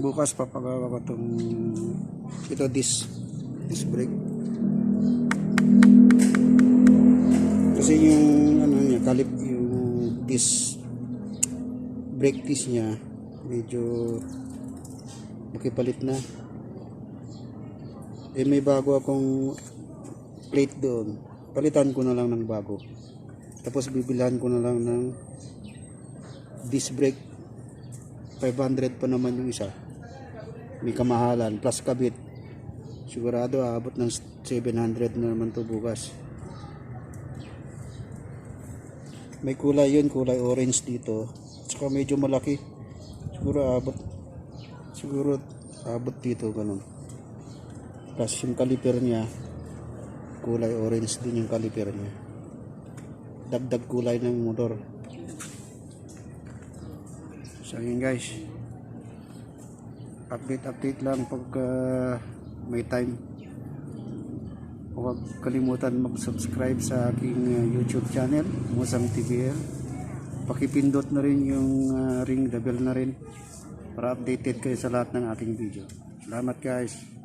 Bukas papagawa ko itong disc brake. Kasi yung ano niya, yung disc brake disc niya medyo makipalit na. May bago akong plate doon. Palitan ko na lang ng bago. Tapos bibilhan ko na lang ng disc brake. 500 pa naman yung isa. May kamahalan plus kabit. Sigurado aabot ng 700 na naman to bukas. May kulay yun, kulay orange dito. Saka medyo malaki. Siguro abot dito ganun. Plus yung caliper niya, kulay orange din yung caliper niya. Dagdag kulay ng motor. So yun guys, update lang pag may time. Huwag kalimutan mag-subscribe sa aking YouTube channel, Musang TVL. Pakipindot na rin yung ring the bell na rin para updated kayo sa lahat ng aking video. Salamat guys.